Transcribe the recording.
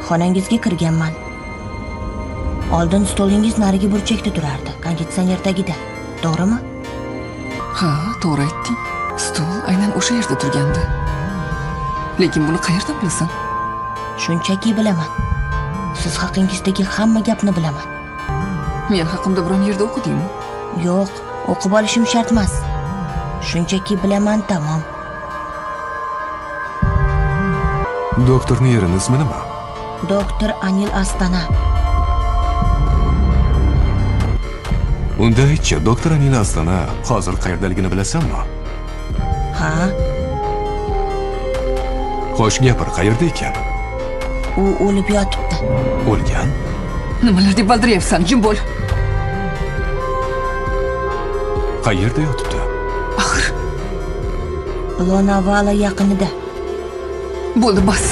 xonangizga kirganman. Oldin stolingiz narigi burchakda turardi, konditsioner tagida. To'g'rimi? Ha, to'g'ri aytding. Stol aynan o'sha yerda turgandi. Lekin buni qayerdan bilasan? Shunchaki bilaman. Siz haqingizdagi hamma gapni bilaman. Men haqimda biron yerda o'qidingmi? Yo'q, o'qib olishim shart emas. Shunchaki bilaman, tamom. Doktorning erining ismi nima? Doktor Anil Astana. Unda aytchi, doktor Anil Astana hozir qayerdaligini bilasanmi? Ha? Xo'sh, gapir, qayerda ekan? U o'lib yotibdi. O'lgan? Nimalar deb baldiryapsan? Jim bo'l. Qayerda yotibdi? Axir Lonavala yaqinida. bo'ldi, bas.